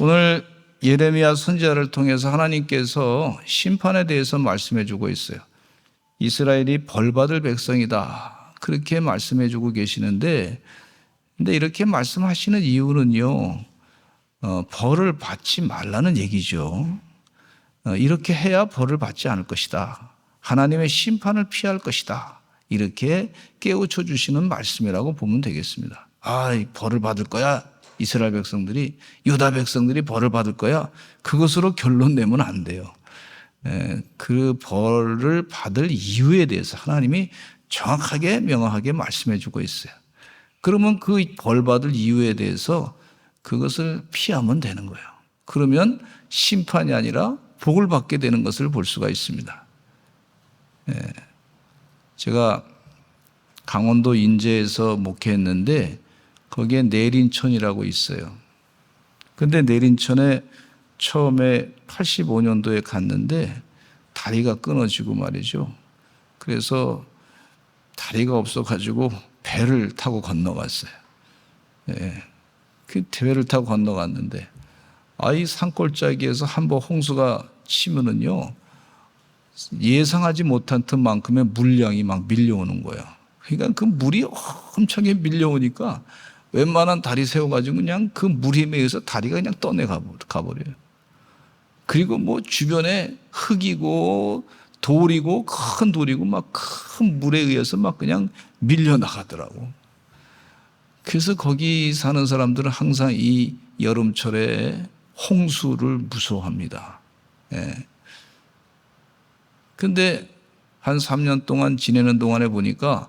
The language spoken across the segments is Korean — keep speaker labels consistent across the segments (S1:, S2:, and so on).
S1: 오늘 예레미야 선지자를 통해서 하나님께서 심판에 대해서 말씀해 주고 있어요. 이스라엘이 벌받을 백성이다, 그렇게 말씀해 주고 계시는데, 근데 이렇게 말씀하시는 이유는요, 벌을 받지 말라는 얘기죠. 이렇게 해야 벌을 받지 않을 것이다, 하나님의 심판을 피할 것이다, 이렇게 깨우쳐 주시는 말씀이라고 보면 되겠습니다. 벌을 받을 거야, 이스라엘 백성들이, 유다 백성들이 벌을 받을 거야, 그것으로 결론 내면 안 돼요. 그 벌을 받을 이유에 대해서 하나님이 정확하게 명확하게 말씀해 주고 있어요. 그러면 그 벌 받을 이유에 대해서 그것을 피하면 되는 거예요. 그러면 심판이 아니라 복을 받게 되는 것을 볼 수가 있습니다. 제가 강원도 인제에서 목회했는데 거기에 내린천이라고 있어요. 근데 내린천에 처음에 85년도에 갔는데 다리가 끊어지고 말이죠. 그래서 다리가 없어가지고 배를 타고 건너갔어요. 그 배를 타고 건너갔는데 이 산골짜기에서 한번 홍수가 치면은요, 예상하지 못한 틈만큼의 물량이 막 밀려오는 거예요. 그러니까 그 물이 엄청나게 밀려오니까 웬만한 다리 세워가지고 그냥 그 물 힘에 의해서 다리가 그냥 가버려요. 그리고 뭐 주변에 흙이고 돌이고 큰 돌이고 막 큰 물에 의해서 막 그냥 밀려나가더라고. 그래서 거기 사는 사람들은 항상 이 여름철에 홍수를 무서워합니다. 근데 한 3년 동안 지내는 동안에 보니까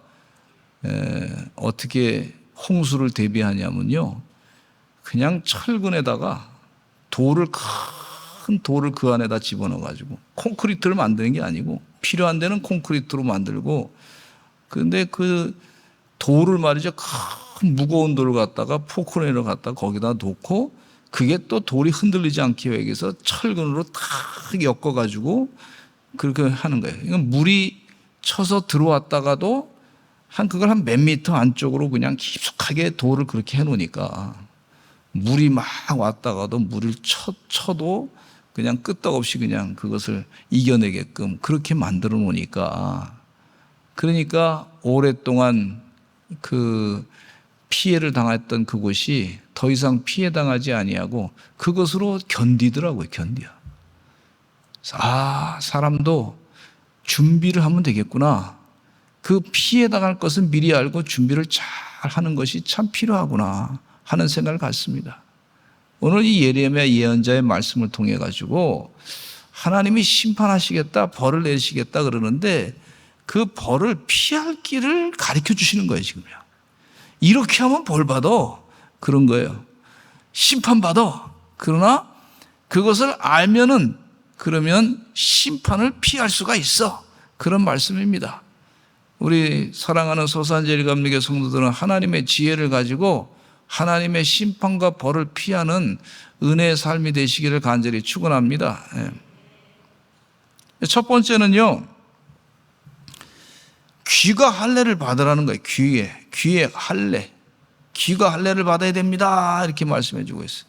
S1: 어떻게 홍수를 대비하냐면요, 그냥 철근에다가 큰 돌을 그 안에다 집어넣어가지고, 콘크리트를 만드는 게 아니고 필요한 데는 콘크리트로 만들고, 근데 그 돌을 말이죠, 큰 무거운 돌을 갖다가 포크레인을 갖다가 거기다 놓고, 그게 또 돌이 흔들리지 않기 위해서 철근으로 탁 엮어가지고 그렇게 하는 거예요. 이건 물이 쳐서 들어왔다가도 그걸 한 몇 미터 안쪽으로 그냥 깊숙하게 돌을 그렇게 해놓으니까 물이 막 왔다가도 물을 쳐도 그냥 끄떡없이 그냥 그것을 이겨내게끔 그렇게 만들어 놓으니까, 그러니까 오랫동안 그 피해를 당했던 그곳이 더 이상 피해 당하지 아니하고 그것으로 견디더라고요. 견뎌. 사람도 준비를 하면 되겠구나, 그 피해 당할 것은 미리 알고 준비를 잘 하는 것이 참 필요하구나 하는 생각을 갖습니다. 오늘 이 예레미야 예언자의 말씀을 통해 가지고 하나님이 심판하시겠다, 벌을 내리시겠다 그러는데 그 벌을 피할 길을 가르쳐 주시는 거예요. 지금요, 이렇게 하면 벌 받아, 그런 거예요. 심판 받아. 그러나 그것을 알면은 그러면 심판을 피할 수가 있어, 그런 말씀입니다. 우리 사랑하는 소산제일 감리교 성도들은 하나님의 지혜를 가지고 하나님의 심판과 벌을 피하는 은혜의 삶이 되시기를 간절히 축원합니다. 첫 번째는요, 귀가 할례를 받으라는 거예요. 귀의 할례, 귀가 할례를 받아야 됩니다, 이렇게 말씀해 주고 있어요.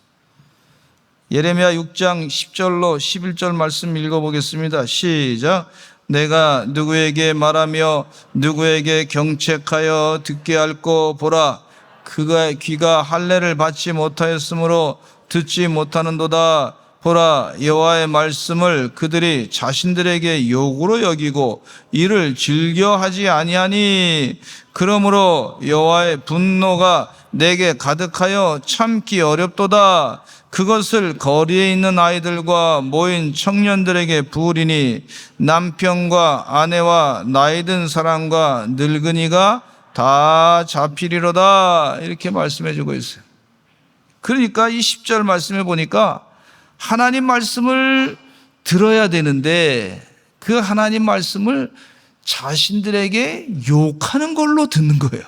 S1: 예레미야 6장 10절로 11절 말씀 읽어보겠습니다. 시작. 내가 누구에게 말하며 누구에게 경책하여 듣게 할꼬 보라, 그가 귀가 할례를 받지 못하였으므로 듣지 못하는도다. 보라, 여호와의 말씀을 그들이 자신들에게 욕으로 여기고 이를 즐겨하지 아니하니, 그러므로 여호와의 분노가 내게 가득하여 참기 어렵도다. 그것을 거리에 있는 아이들과 모인 청년들에게 부으리니 남편과 아내와 나이든 사람과 늙은이가 다 잡히리로다, 이렇게 말씀해 주고 있어요. 그러니까 이 10절 말씀에 보니까 하나님 말씀을 들어야 되는데 그 하나님 말씀을 자신들에게 욕하는 걸로 듣는 거예요.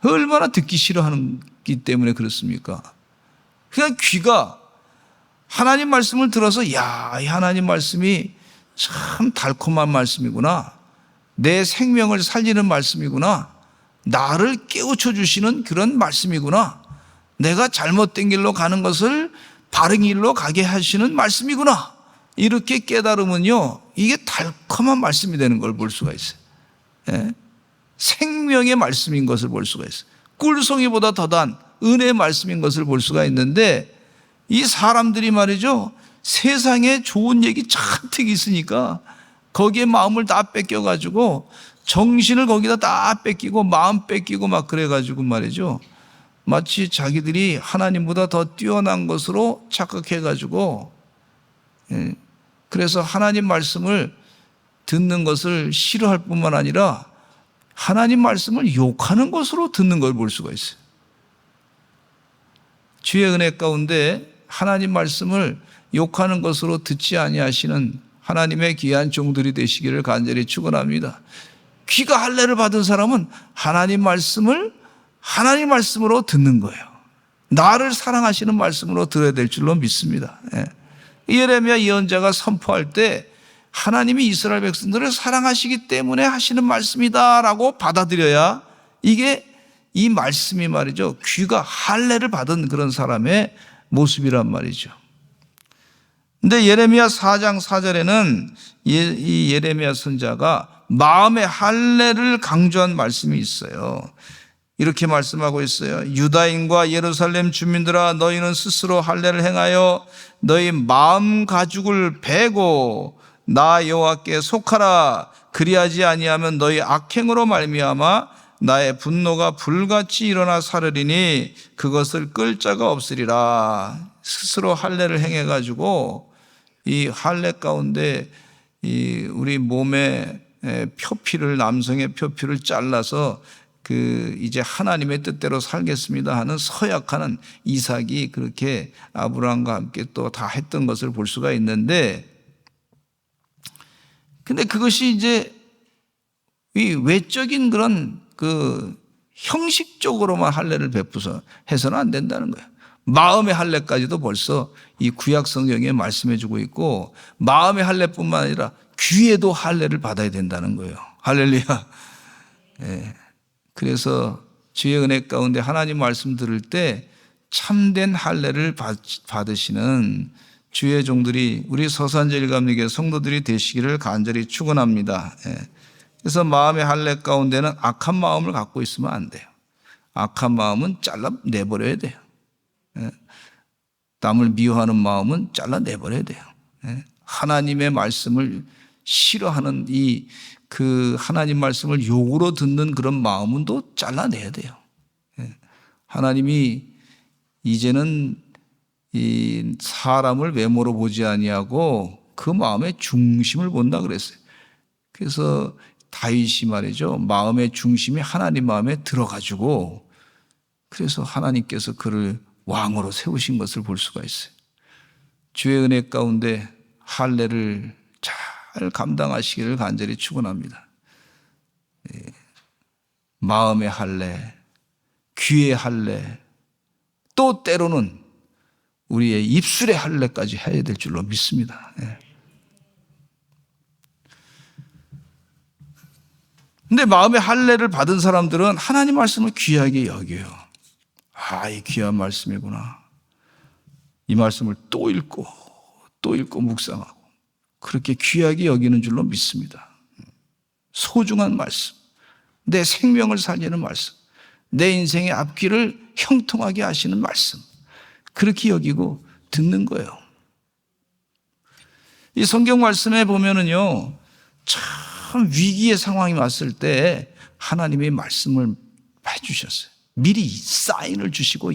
S1: 얼마나 듣기 싫어하기 때문에 그렇습니까? 그냥 귀가 하나님 말씀을 들어서 이 하나님 말씀이 참 달콤한 말씀이구나, 내 생명을 살리는 말씀이구나, 나를 깨우쳐 주시는 그런 말씀이구나, 내가 잘못된 길로 가는 것을 바른 길로 가게 하시는 말씀이구나. 이렇게 깨달으면요, 이게 달콤한 말씀이 되는 걸 볼 수가 있어요. 예? 생명의 말씀인 것을 볼 수가 있어요. 꿀송이보다 더단 은혜의 말씀인 것을 볼 수가 있는데, 이 사람들이 말이죠, 세상에 좋은 얘기 잔뜩 있으니까 거기에 마음을 다 뺏겨가지고 정신을 거기다 다 뺏기고 마음 뺏기고 막 그래가지고 말이죠, 마치 자기들이 하나님보다 더 뛰어난 것으로 착각해가지고, 그래서 하나님 말씀을 듣는 것을 싫어할 뿐만 아니라 하나님 말씀을 욕하는 것으로 듣는 걸 볼 수가 있어요. 주의 은혜 가운데 하나님 말씀을 욕하는 것으로 듣지 아니하시는 하나님의 귀한 종들이 되시기를 간절히 축원합니다. 귀가 할례를 받은 사람은 하나님 말씀을 하나님 말씀으로 듣는 거예요. 나를 사랑하시는 말씀으로 들어야 될 줄로 믿습니다. 예레미야 예언자가 선포할 때 하나님이 이스라엘 백성들을 사랑하시기 때문에 하시는 말씀이다라고 받아들여야 이게 이 말씀이 말이죠, 귀가 할례를 받은 그런 사람의 모습이란 말이죠. 근데 예레미야 4장 4절에는 이 예레미야 선지자가 마음의 할례를 강조한 말씀이 있어요. 이렇게 말씀하고 있어요. 유다인과 예루살렘 주민들아, 너희는 스스로 할례를 행하여 너희 마음 가죽을 베고 나 여호와께 속하라. 그리하지 아니하면 너희 악행으로 말미암아 나의 분노가 불같이 일어나 사르리니 그것을 끌 자가 없으리라. 스스로 할례를 행해 가지고 이 할례 가운데 이 우리 몸의 표피를, 남성의 표피를 잘라서 이제 하나님의 뜻대로 살겠습니다 하는 서약하는 이삭이 그렇게 아브라함과 함께 또 다 했던 것을 볼 수가 있는데, 근데 그것이 이제 이 외적인 그런 형식적으로만 할례를 베푸서 해서는 안 된다는 거예요. 마음의 할례까지도 벌써 이 구약 성경에 말씀해 주고 있고, 마음의 할례뿐만 아니라 귀에도 할례를 받아야 된다는 거예요. 할렐루야. 예. 그래서 주의 은혜 가운데 하나님 말씀 들을 때 참된 할례를 받으시는 주의 종들이, 우리 서산제일감리교회 성도들이 되시기를 간절히 축원합니다. 그래서 마음의 할례 가운데는 악한 마음을 갖고 있으면 안 돼요. 악한 마음은 잘라내버려야 돼요. 남을 미워하는 마음은 잘라내버려야 돼요. 하나님의 말씀을 싫어하는 하나님 말씀을 욕으로 듣는 그런 마음은 또 잘라내야 돼요. 하나님이 이제는 이 사람을 외모로 보지 아니하고 그 마음의 중심을 본다 그랬어요. 그래서 다윗이 말이죠, 마음의 중심이 하나님 마음에 들어가지고, 그래서 하나님께서 그를 왕으로 세우신 것을 볼 수가 있어요. 주의 은혜 가운데 할례를 잘 감당하시기를 간절히 축원합니다. 마음의 할례, 귀의 할례, 또 때로는 우리의 입술의 할례까지 해야 될 줄로 믿습니다. 근데 마음의 할례를 받은 사람들은 하나님 말씀을 귀하게 여겨요. 이 귀한 말씀이구나. 이 말씀을 또 읽고 묵상하고 그렇게 귀하게 여기는 줄로 믿습니다. 소중한 말씀, 내 생명을 살리는 말씀, 내 인생의 앞길을 형통하게 하시는 말씀, 그렇게 여기고 듣는 거예요. 이 성경 말씀에 보면은요, 참 위기의 상황이 왔을 때 하나님의 말씀을 해주셨어요. 미리 사인을 주시고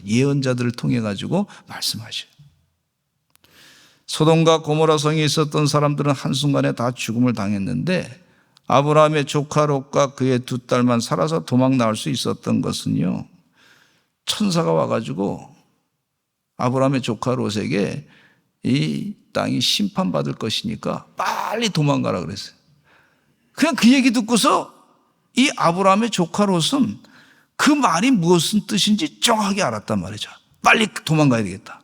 S1: 예언자들을 통해 가지고 말씀하셔요. 소돔과 고모라 성에 있었던 사람들은 한순간에 다 죽음을 당했는데 아브라함의 조카 롯과 그의 두 딸만 살아서 도망 나올 수 있었던 것은요, 천사가 와가지고 아브라함의 조카 롯에게 이 땅이 심판받을 것이니까 빨리 도망가라 그랬어요. 그냥 그 얘기 듣고서 이 아브라함의 조카 롯은 그 말이 무슨 뜻인지 정확하게 알았단 말이죠. 빨리 도망가야 되겠다.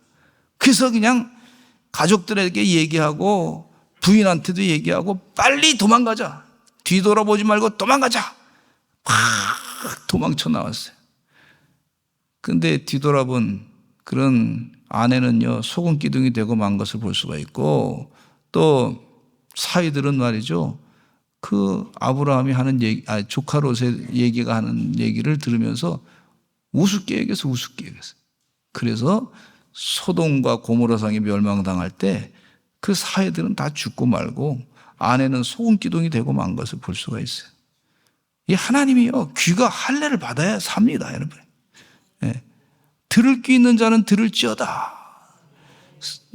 S1: 그래서 그냥 가족들에게 얘기하고 부인한테도 얘기하고 빨리 도망가자. 뒤돌아보지 말고 도망가자. 막 도망쳐 나왔어요. 근데 뒤돌아본 그런 아내는요, 소금 기둥이 되고 만 것을 볼 수가 있고, 또 사위들은 말이죠, 그 아브라함이 하는 얘기, 조카 롯의 얘기가 하는 얘기를 들으면서 우습게 여겨서 우습게 여겼어요. 그래서 소돔과 고모라 성이 멸망당할 때 그 사회들은 다 죽고 말고 아내는 소금 기둥이 되고 만 것을 볼 수가 있어요. 이 하나님이요, 귀가 할례를 받아야 삽니다, 여러분. 예. 들을 귀 있는 자는 들을지어다.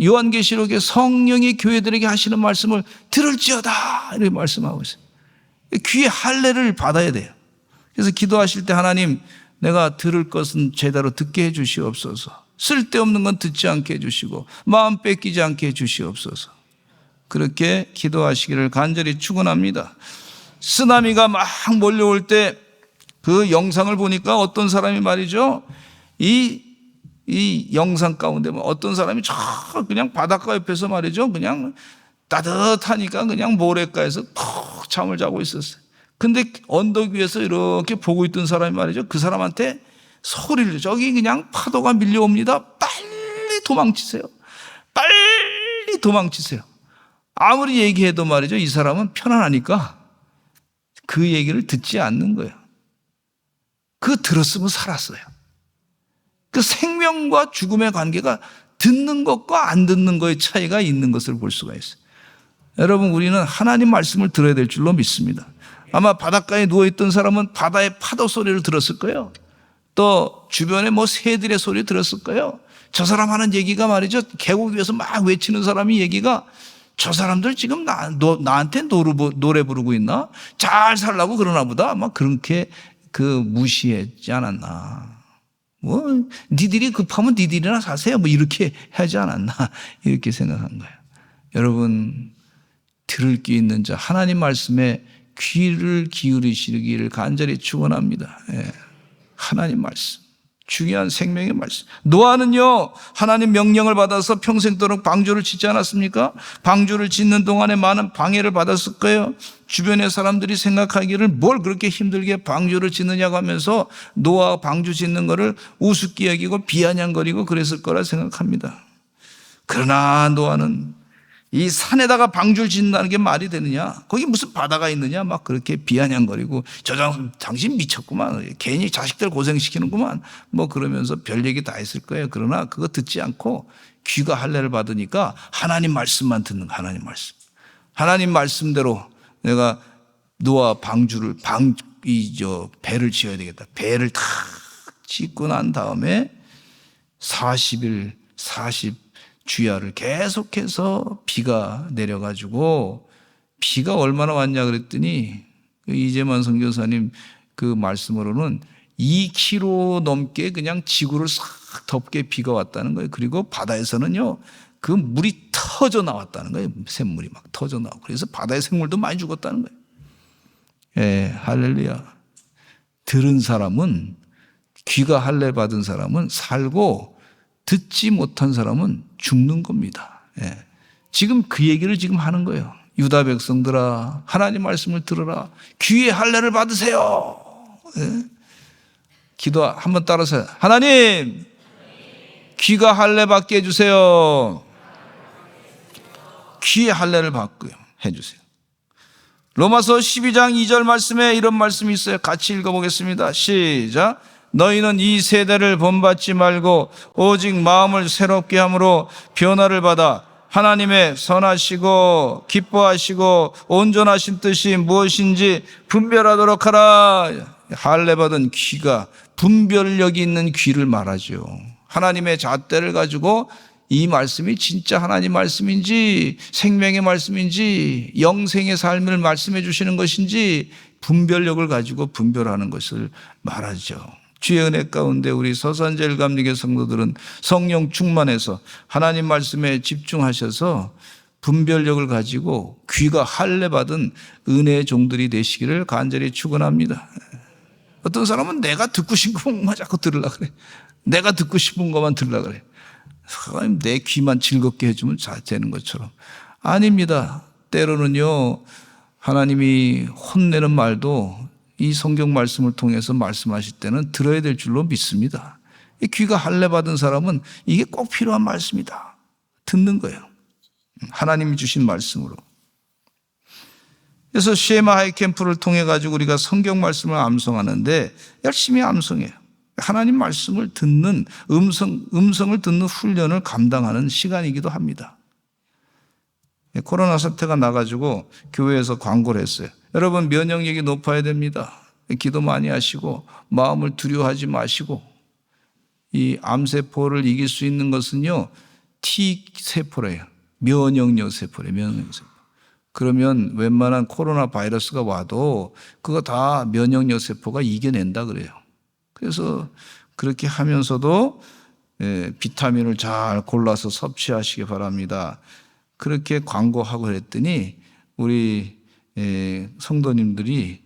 S1: 요한계시록에 성령이 교회들에게 하시는 말씀을 들을지어다 이렇게 말씀하고 있어요. 귀의 할례를 받아야 돼요. 그래서 기도하실 때 하나님, 내가 들을 것은 제대로 듣게 해 주시옵소서. 쓸데없는 건 듣지 않게 해 주시고 마음 뺏기지 않게 해 주시옵소서. 그렇게 기도하시기를 간절히 축원합니다. 쓰나미가 막 몰려올 때 그 영상을 보니까 어떤 사람이 말이죠, 이 영상 가운데 어떤 사람이 저 그냥 바닷가 옆에서 말이죠, 그냥 따뜻하니까 그냥 모래가에서 푹 잠을 자고 있었어요. 근데 언덕 위에서 이렇게 보고 있던 사람이 말이죠, 그 사람한테 소리를, 저기 그냥 파도가 밀려옵니다, 빨리 도망치세요, 빨리 도망치세요. 아무리 얘기해도 말이죠, 이 사람은 편안하니까 그 얘기를 듣지 않는 거예요. 그 들었으면 살았어요. 그 생명과 죽음의 관계가 듣는 것과 안 듣는 것의 차이가 있는 것을 볼 수가 있어요. 여러분, 우리는 하나님 말씀을 들어야 될 줄로 믿습니다. 아마 바닷가에 누워있던 사람은 바다의 파도 소리를 들었을 거예요. 또 주변에 새들의 소리 들었을 거예요. 저 사람 하는 얘기가 말이죠, 계곡 위에서 막 외치는 사람이 얘기가, 저 사람들 지금 나한테 노래 부르고 있나? 잘 살라고 그러나 보다. 아마 그렇게 무시했지 않았나. 니들이 급하면 니들이나 사세요. 이렇게 하지 않았나. 이렇게 생각한 거예요. 여러분, 들을 귀 있는 자, 하나님 말씀에 귀를 기울이시기를 간절히 축원합니다. 예. 하나님 말씀, 중요한 생명의 말씀. 노아는요, 하나님 명령을 받아서 평생도록 방주를 짓지 않았습니까? 방주를 짓는 동안에 많은 방해를 받았을 거예요. 주변의 사람들이 생각하기를 뭘 그렇게 힘들게 방주를 짓느냐고 하면서 노아 방주 짓는 거를 우습게 여기고 비아냥거리고 그랬을 거라 생각합니다. 그러나 노아는 이 산에다가 방주를 짓는다는 게 말이 되느냐? 거기 무슨 바다가 있느냐? 막 그렇게 비아냥거리고 당신 미쳤구만. 괜히 자식들 고생시키는구만. 그러면서 별 얘기 다 했을 거예요. 그러나 그거 듣지 않고 귀가 할례를 받으니까 하나님 말씀만 듣는 거예요. 하나님 말씀. 하나님 말씀대로 내가 노아 배를 지어야 되겠다. 배를 다 짓고 난 다음에 40일, 40주야를 계속해서 비가 내려가지고, 비가 얼마나 왔냐 그랬더니 이재만 선교사님 그 말씀으로는 2km 넘게 그냥 지구를 싹 덮게 비가 왔다는 거예요. 그리고 바다에서는요, 그 물이 터져 나왔다는 거예요. 샘물이 막 터져 나오고. 그래서 바다의 생물도 많이 죽었다는 거예요. 예, 할렐루야. 들은 사람은, 귀가 할례 받은 사람은 살고, 듣지 못한 사람은 죽는 겁니다. 예. 지금 그 얘기를 지금 하는 거예요. 유다 백성들아, 하나님 말씀을 들으라. 귀의 할례를 받으세요. 예. 기도 한번 따라서, 하나님, 귀가 할례 받게 해주세요. 귀의 할례를 받고요, 해주세요. 로마서 12장 2절 말씀에 이런 말씀이 있어요. 같이 읽어보겠습니다. 시작. 너희는 이 세대를 본받지 말고 오직 마음을 새롭게 함으로 변화를 받아 하나님의 선하시고 기뻐하시고 온전하신 뜻이 무엇인지 분별하도록 하라. 할례 받은 귀가 분별력이 있는 귀를 말하죠. 하나님의 잣대를 가지고 이 말씀이 진짜 하나님 말씀인지 생명의 말씀인지 영생의 삶을 말씀해 주시는 것인지 분별력을 가지고 분별하는 것을 말하죠. 주의 은혜 가운데 우리 서산제일감리교 성도들은 성령 충만해서 하나님 말씀에 집중하셔서 분별력을 가지고 귀가 할례 받은 은혜의 종들이 되시기를 간절히 축원합니다. 어떤 사람은 내가 듣고 싶은 것만 자꾸 들으려고 그래. 내가 듣고 싶은 것만 들으려고 그래. 하나님 내 귀만 즐겁게 해주면 되는 것처럼. 아닙니다. 때로는요, 하나님이 혼내는 말도 이 성경 말씀을 통해서 말씀하실 때는 들어야 될 줄로 믿습니다. 이 귀가 할례 받은 사람은 이게 꼭 필요한 말씀이다. 듣는 거예요. 하나님이 주신 말씀으로. 그래서 쉐마 하이캠프를 통해 가지고 우리가 성경 말씀을 암송하는데 열심히 암송해요. 하나님 말씀을 듣는 음성을 듣는 훈련을 감당하는 시간이기도 합니다. 코로나 사태가 나가지고 교회에서 광고를 했어요. 여러분 면역력이 높아야 됩니다. 기도 많이 하시고 마음을 두려워하지 마시고 이 암세포를 이길 수 있는 것은요 T세포래요. 면역력 세포래요. 면역력 세포. 그러면 웬만한 코로나 바이러스가 와도 그거 다 면역력 세포가 이겨낸다 그래요. 그래서 그렇게 하면서도 비타민을 잘 골라서 섭취하시기 바랍니다. 그렇게 광고하고 그랬더니 우리 성도님들이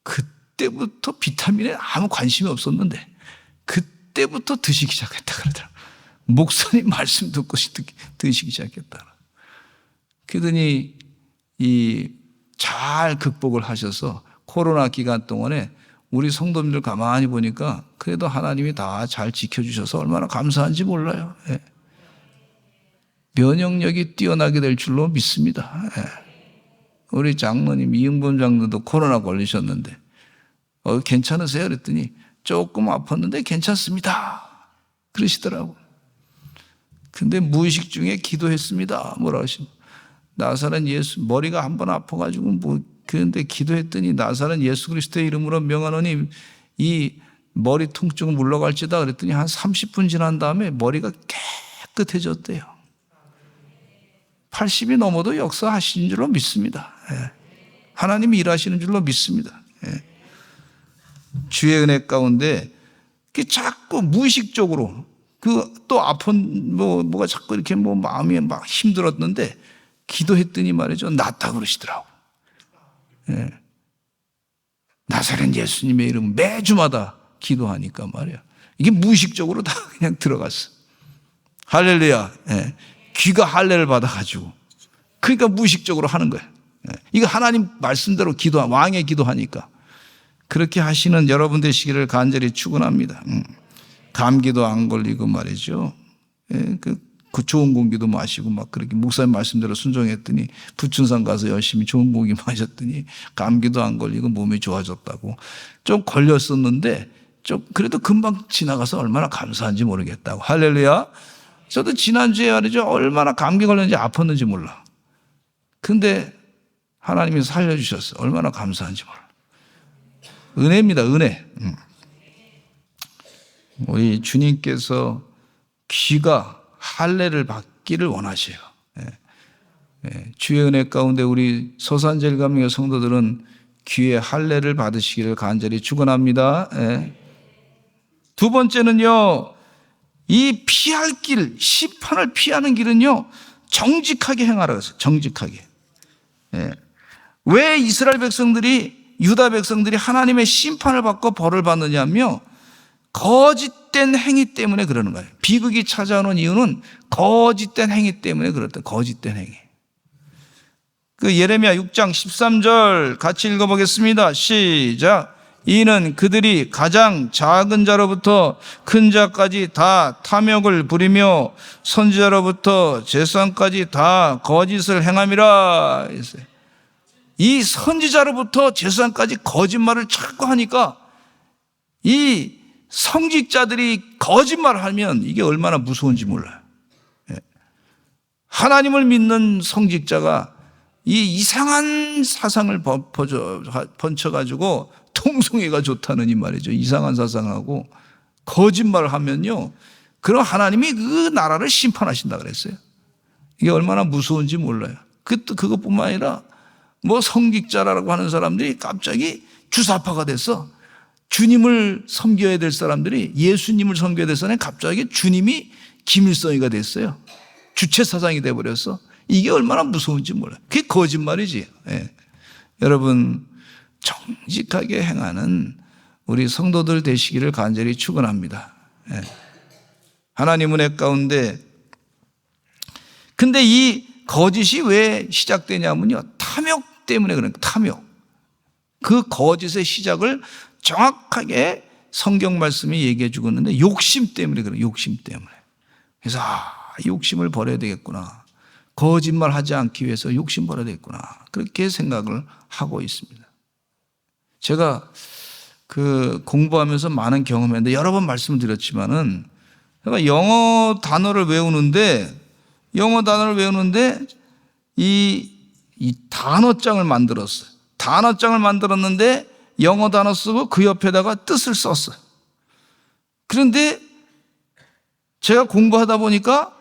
S1: 그때부터 비타민에 아무 관심이 없었는데 그때부터 드시기 시작했다 그러더라고요. 목사님 말씀 듣고 드시기 시작했다. 그러더니 잘 극복을 하셔서 코로나 기간 동안에 우리 성도님들 가만히 보니까 그래도 하나님이 다 잘 지켜주셔서 얼마나 감사한지 몰라요. 예. 면역력이 뛰어나게 될 줄로 믿습니다. 예. 우리 장로님 이응범 장로도 코로나 걸리셨는데 괜찮으세요? 그랬더니 조금 아팠는데 괜찮습니다. 그러시더라고. 근데 무의식 중에 기도했습니다. 뭐라고 하시면 나사렛 예수 머리가 한번 아파가지고 그런데 기도했더니 나사렛 예수 그리스도의 이름으로 명하노니 이 머리 통증 물러갈지다 그랬더니 한 30분 지난 다음에 머리가 깨끗해졌대요. 80이 넘어도 역사하시는 줄로 믿습니다. 예. 하나님이 일하시는 줄로 믿습니다. 예. 주의 은혜 가운데 자꾸 무의식적으로 또 아픈 뭐가 자꾸 이렇게 마음이 막 힘들었는데 기도했더니 말이죠 낫다 그러시더라고. 예. 나사렛 예수님의 이름 매주마다 기도하니까 말이야 이게 무의식적으로 다 그냥 들어갔어. 할렐루야. 예. 귀가 할례를 받아가지고 그러니까 무의식적으로 하는 거예요. 예. 이거 하나님 말씀대로 왕의 기도하니까 그렇게 하시는 여러분 되시기를 간절히 축원합니다. 감기도 안 걸리고 말이죠. 예. 그 좋은 공기도 마시고 막 그렇게 목사님 말씀대로 순종했더니 부춘산 가서 열심히 좋은 공기 마셨더니 감기도 안 걸리고 몸이 좋아졌다고. 좀 걸렸었는데 좀 그래도 금방 지나가서 얼마나 감사한지 모르겠다고. 할렐루야. 저도 지난주에 말이죠 얼마나 감기 걸렸는지 아팠는지 몰라. 근데 하나님이 살려주셨어요. 얼마나 감사한지 몰라. 은혜입니다. 은혜. 우리 주님께서 귀가 할례를 받기를 원하셔요. 주의 은혜 가운데 우리 서산제일감리교 성도들은 귀의 할례를 받으시기를 간절히 축원합니다. 두 번째는요, 이 피할 길, 심판을 피하는 길은요, 정직하게 행하라 그랬어요. 정직하게. 왜 이스라엘 백성들이, 유다 백성들이 하나님의 심판을 받고 벌을 받느냐면요, 거짓된 행위 때문에 그러는 거예요. 비극이 찾아오는 이유는 거짓된 행위 때문에 그렇다. 거짓된 행위. 예레미야 6장 13절 같이 읽어보겠습니다. 시작. 이는 그들이 가장 작은 자로부터 큰 자까지 다 탐욕을 부리며 선지자로부터 제사장까지 다 거짓을 행함이라. 이 선지자로부터 제사장까지 거짓말을 자꾸 하니까 이 성직자들이 거짓말을 하면 이게 얼마나 무서운지 몰라요. 하나님을 믿는 성직자가 이 이상한 사상을 번쳐가지고 통성애가 좋다는 이 말이죠. 이상한 사상하고 거짓말을 하면요, 그럼 하나님이 그 나라를 심판하신다 그랬어요. 이게 얼마나 무서운지 몰라요. 그것뿐만 아니라 뭐 성직자라고 하는 사람들이 갑자기 주사파가 됐어. 주님을 섬겨야 될 사람들이, 예수님을 섬겨야 될 사람이 갑자기 주님이 김일성이가 됐어요. 주체사상이 돼버렸어. 이게 얼마나 무서운지 몰라요. 그게 거짓말이지. 여러분, 정직하게 행하는 우리 성도들 되시기를 간절히 축원합니다. 하나님 은혜 가운데, 근데 이 거짓이 왜 시작되냐면요, 탐욕 때문에 그런 거예요. 탐욕. 그 거짓의 시작을 정확하게 성경 말씀이 얘기해 주고 있는데 욕심 때문에 그래요. 욕심 때문에. 그래서 욕심을 버려야 되겠구나. 거짓말 하지 않기 위해서 욕심 버려야 되겠구나. 그렇게 생각을 하고 있습니다. 제가 공부하면서 많은 경험했는데 여러 번 말씀드렸지만은 제가 영어 단어를 외우는데 이 단어장을 만들었어요. 단어장을 만들었는데 영어 단어 쓰고 그 옆에다가 뜻을 썼어요. 그런데 제가 공부하다 보니까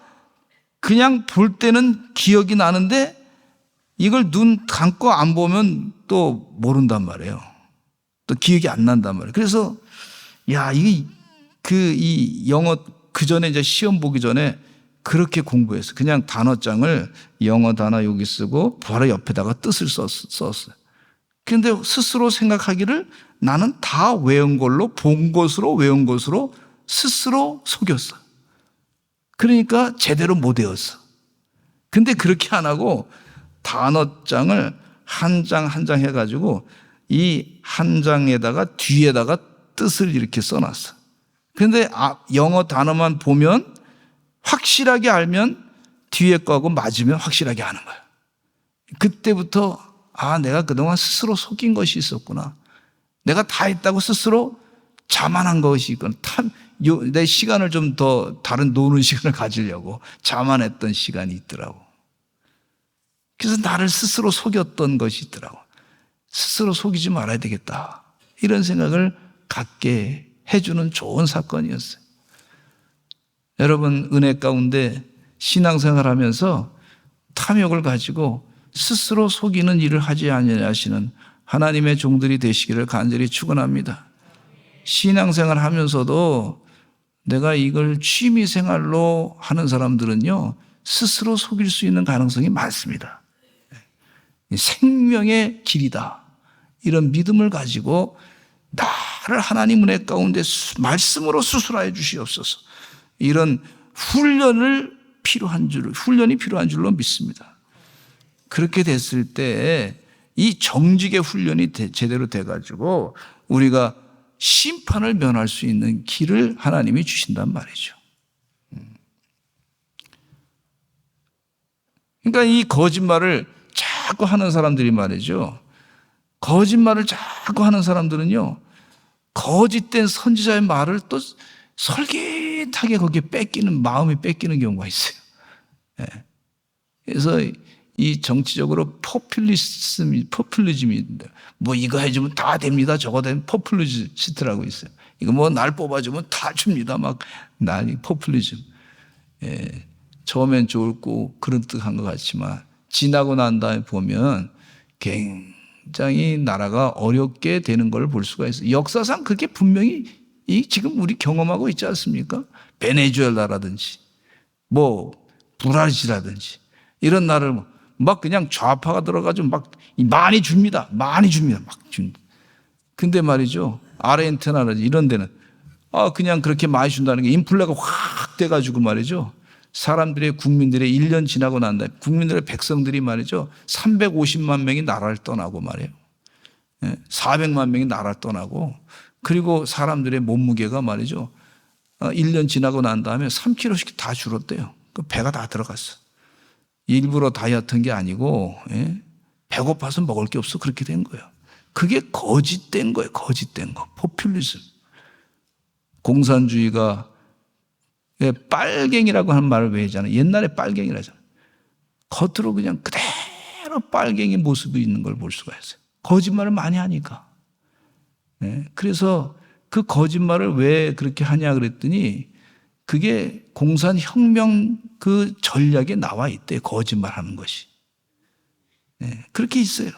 S1: 그냥 볼 때는 기억이 나는데 이걸 눈 감고 안 보면 또 모른단 말이에요. 또 기억이 안 난단 말이에요. 그래서 이 영어 그 전에 이제 시험 보기 전에 그렇게 공부했어요. 그냥 단어장을 영어 단어 여기 쓰고 바로 옆에다가 뜻을 썼어요. 그런데 스스로 생각하기를 나는 다 외운 걸로 본 것으로 외운 것으로 스스로 속였어. 그러니까 제대로 못 외웠어. 근데 그렇게 안 하고 단어장을 한 장 한 장 해가지고 이 한 장에다가 뒤에다가 뜻을 이렇게 써놨어. 그런데 영어 단어만 보면 확실하게 알면 뒤에 거하고 맞으면 확실하게 아는 거야. 그때부터 내가 그동안 스스로 속인 것이 있었구나. 내가 다 했다고 스스로 자만한 것이 있구나. 내 시간을 좀 더 다른 노는 시간을 가지려고 자만했던 시간이 있더라고. 그래서 나를 스스로 속였던 것이 있더라고. 스스로 속이지 말아야 되겠다. 이런 생각을 갖게 해주는 좋은 사건이었어요. 여러분, 은혜 가운데 신앙생활 하면서 탐욕을 가지고 스스로 속이는 일을 하지 아니하시는 하나님의 종들이 되시기를 간절히 축원합니다. 신앙생활 하면서도 내가 이걸 취미생활로 하는 사람들은요, 스스로 속일 수 있는 가능성이 많습니다. 생명의 길이다. 이런 믿음을 가지고 나를 하나님 은혜 가운데 말씀으로 수술하여 주시옵소서. 이런 훈련이 필요한 줄로 믿습니다. 그렇게 됐을 때 이 정직의 훈련이 제대로 돼가지고 우리가 심판을 면할 수 있는 길을 하나님이 주신단 말이죠. 그러니까 이 거짓말을 자꾸 하는 사람들이 말이죠. 거짓말을 자꾸 하는 사람들은요, 거짓된 선지자의 말을 또 솔깃하게 거기에 마음이 뺏기는 경우가 있어요. 그래서 이 정치적으로 포퓰리즘이 뭐 이거 해주면 다 됩니다. 저거 되면 포퓰리스트라고 있어요. 이거 뭐 날 뽑아주면 다 줍니다. 포퓰리즘. 처음엔 좋고 그런 뜻한 것 같지만 지나고 난 다음에 보면 굉장히 나라가 어렵게 되는 걸 볼 수가 있어요. 역사상 그게 분명히 지금 우리 경험하고 있지 않습니까? 베네수엘라라든지 브라질이라든지 이런 나라를 막 그냥 좌파가 들어가지고 많이 줍니다. 많이 줍니다. 막 줍니다. 근데 말이죠. 아르헨티나라든지 이런 데는 그냥 그렇게 많이 준다는 게 인플레가 확 돼가지고 말이죠. 국민들의 1년 지나고 난 다음에 국민들의 백성들이 말이죠. 350만 명이 나라를 떠나고 말이에요. 400만 명이 나라를 떠나고 그리고 사람들의 몸무게가 말이죠. 1년 지나고 난 다음에 3kg씩 다 줄었대요. 그 배가 다 들어갔어. 일부러 다이어트한 게 아니고 배고파서 먹을 게 없어 그렇게 된 거예요. 그게 거짓된 거예요. 거짓된 거. 포퓰리즘. 공산주의가 빨갱이라고 하는 말을 왜 하잖아요. 옛날에 빨갱이라잖아요. 겉으로 그냥 그대로 빨갱이 모습이 있는 걸 볼 수가 있어요. 거짓말을 많이 하니까. 그래서 그 거짓말을 왜 그렇게 하냐 그랬더니 그게 공산혁명 그 전략에 나와 있대요. 거짓말하는 것이. 그렇게 있어요.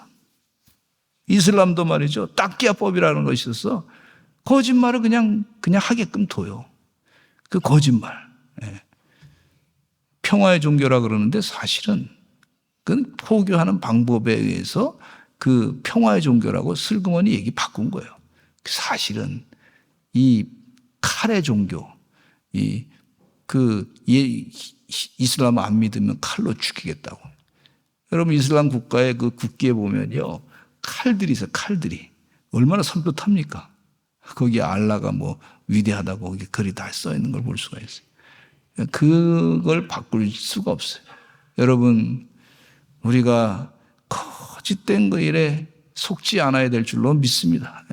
S1: 이슬람도 말이죠. 딱기야법이라는 것이 있어서 거짓말을 그냥 하게끔 둬요. 그 거짓말. 평화의 종교라 그러는데 사실은 그건 포교하는 방법에 의해서 그 평화의 종교라고 슬그머니 얘기 바꾼 거예요. 사실은 이 칼의 종교, 이슬람 안 믿으면 칼로 죽이겠다고. 여러분 이슬람 국가의 그 국기에 보면요 칼들이 있어요. 칼들이 얼마나 섬뜩합니까? 거기 알라가 뭐 위대하다고 거기 글이 다 써 있는 걸 볼 수가 있어요. 그걸 바꿀 수가 없어요. 여러분, 우리가 거짓된 그 일에 속지 않아야 될 줄로 믿습니다.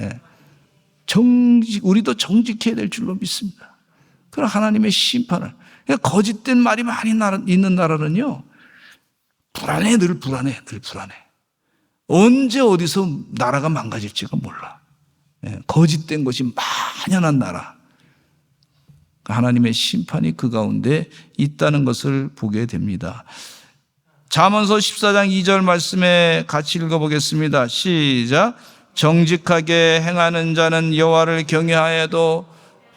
S1: 우리도 정직해야 될 줄로 믿습니다. 그럼 하나님의 심판을. 거짓된 말이 많이 있는 나라는요, 늘 불안해. 언제 어디서 나라가 망가질지가 몰라. 거짓된 것이 만연한 나라. 하나님의 심판이 그 가운데 있다는 것을 보게 됩니다. 잠언서 14장 2절 말씀에 같이 읽어보겠습니다. 시작. 정직하게 행하는 자는 여호와를 경외하여도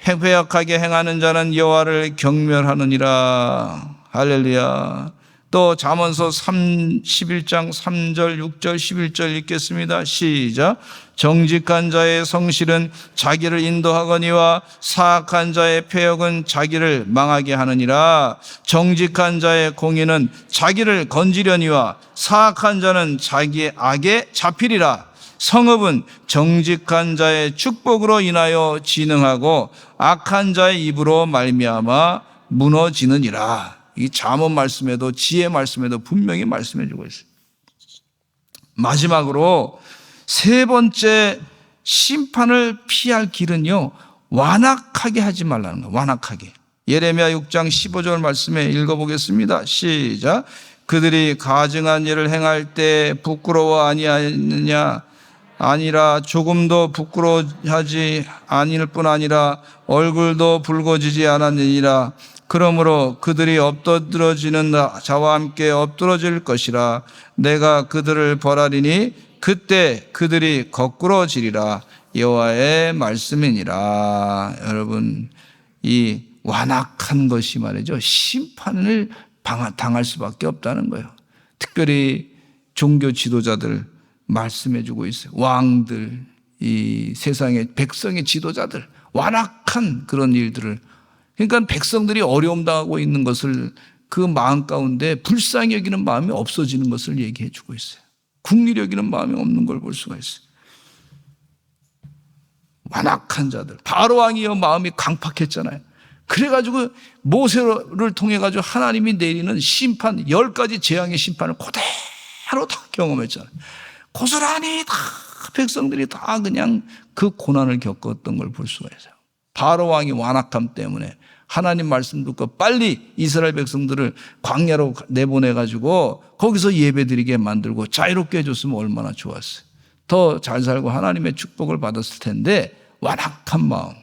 S1: 회역하게 행하는 자는 여호와를 경멸하느니라. 할렐루야. 또 잠언서 11장 3절 6절 11절 읽겠습니다. 시작. 정직한 자의 성실은 자기를 인도하거니와 사악한 자의 패역은 자기를 망하게 하느니라. 정직한 자의 공의는 자기를 건지려니와 사악한 자는 자기의 악에 잡히리라. 성읍은 정직한 자의 축복으로 인하여 진흥하고 악한 자의 입으로 말미암아 무너지느니라. 이 잠언 말씀에도 지혜 말씀에도 분명히 말씀해 주고 있어요. 마지막으로 세 번째 심판을 피할 길은요, 완악하게 하지 말라는 거예요. 완악하게. 예레미야 6장 15절 말씀에 읽어보겠습니다. 시작. 그들이 가증한 일을 행할 때 부끄러워 아니하느냐? 아니라 조금도 부끄러워하지 아닐 뿐 아니라 얼굴도 붉어지지 않았느니라. 그러므로 그들이 엎드러지는 자와 함께 엎드러질 것이라. 내가 그들을 벌하리니 그때 그들이 거꾸러지리라. 여호와의 말씀이니라. 여러분, 이 완악한 것이 말이죠, 심판을 당할 수밖에 없다는 거예요. 특별히 종교 지도자들 말씀해 주고 있어요. 왕들, 이 세상의 백성의 지도자들, 완악한 그런 일들을, 그러니까 백성들이 어려움 당하고 있는 것을 그 마음 가운데 불쌍히 여기는 마음이 없어지는 것을 얘기해 주고 있어요. 국리 여기는 마음이 없는 걸 볼 수가 있어요. 완악한 자들, 바로 왕이여 마음이 강팍했잖아요. 그래가지고 모세를 통해 가지고 하나님이 내리는 심판, 10가지 재앙의 심판을 그대로 다 경험했잖아요. 고스란히 다 백성들이 다 그냥 그 고난을 겪었던 걸 볼 수가 있어요. 바로 왕이 완악함 때문에 하나님 말씀 듣고 빨리 이스라엘 백성들을 광야로 내보내가지고 거기서 예배드리게 만들고 자유롭게 해줬으면 얼마나 좋았어요. 더 잘 살고 하나님의 축복을 받았을 텐데 완악한 마음.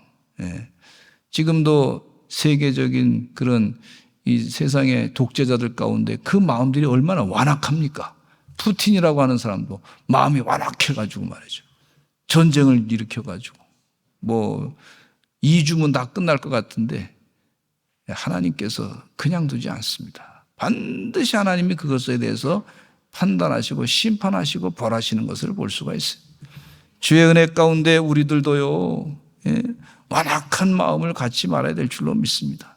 S1: 지금도 세계적인 그런 이 세상의 독재자들 가운데 그 마음들이 얼마나 완악합니까? 푸틴이라고 하는 사람도 마음이 완악해가지고 말이죠. 전쟁을 일으켜가지고 뭐 2주면 다 끝날 것 같은데 하나님께서 그냥 두지 않습니다. 반드시 하나님이 그것에 대해서 판단하시고 심판하시고 벌하시는 것을 볼 수가 있어요. 주의 은혜 가운데 우리들도요, 완악한 마음을 갖지 말아야 될 줄로 믿습니다.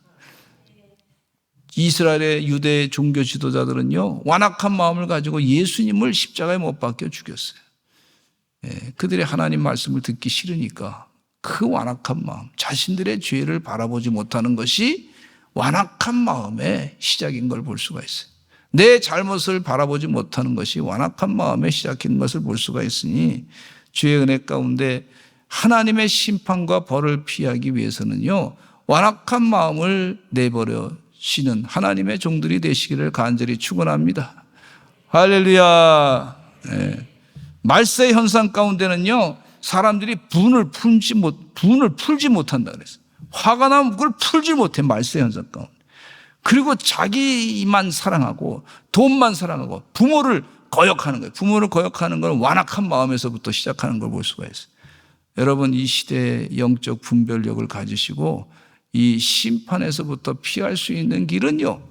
S1: 이스라엘의 유대 종교 지도자들은요, 완악한 마음을 가지고 예수님을 십자가에 못 박혀 죽였어요. 그들이 하나님 말씀을 듣기 싫으니까 그 완악한 마음, 자신들의 죄를 바라보지 못하는 것이 완악한 마음의 시작인 걸 볼 수가 있어요. 내 잘못을 바라보지 못하는 것이 완악한 마음의 시작인 것을 볼 수가 있으니 주의 은혜 가운데 하나님의 심판과 벌을 피하기 위해서는요, 완악한 마음을 내버려시는 하나님의 종들이 되시기를 간절히 축원합니다. 할렐루야. 말세 현상 가운데는요, 사람들이 분을 풀지 못한다 그랬어요. 화가 나면 그걸 풀지 못해, 말세 현상 가운데. 그리고 자기만 사랑하고 돈만 사랑하고 부모를 거역하는 거예요. 부모를 거역하는 건 완악한 마음에서부터 시작하는 걸 볼 수가 있어요. 여러분, 이 시대의 영적 분별력을 가지시고 이 심판에서부터 피할 수 있는 길은요,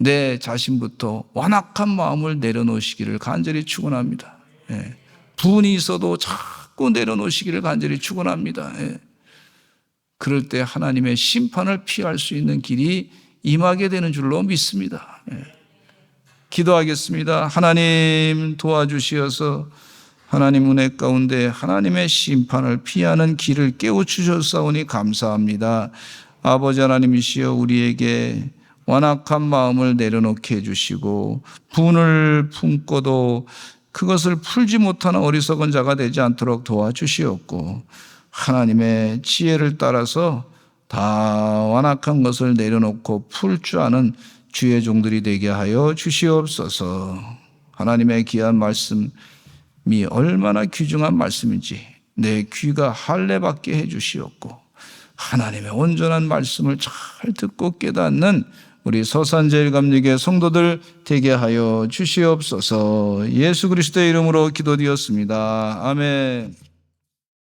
S1: 내 자신부터 완악한 마음을 내려놓으시기를 간절히 축원합니다. 분이 있어도 자꾸 내려놓으시기를 간절히 축원합니다. 그럴 때 하나님의 심판을 피할 수 있는 길이 임하게 되는 줄로 믿습니다. 기도하겠습니다. 하나님 도와주시어서 하나님 은혜 가운데 하나님의 심판을 피하는 길을 깨우치셨사오니 감사합니다. 아버지 하나님이시여 우리에게 완악한 마음을 내려놓게 해주시고 분을 품고도 그것을 풀지 못하는 어리석은 자가 되지 않도록 도와주시옵고 하나님의 지혜를 따라서 다 완악한 것을 내려놓고 풀 줄 아는 주의 종들이 되게 하여 주시옵소서. 하나님의 귀한 말씀이 얼마나 귀중한 말씀인지 내 귀가 할례받게 해주시옵고 하나님의 온전한 말씀을 잘 듣고 깨닫는 우리 서산제일감리교 성도들 되게 하여 주시옵소서. 예수 그리스도의 이름으로 기도드렸습니다. 아멘.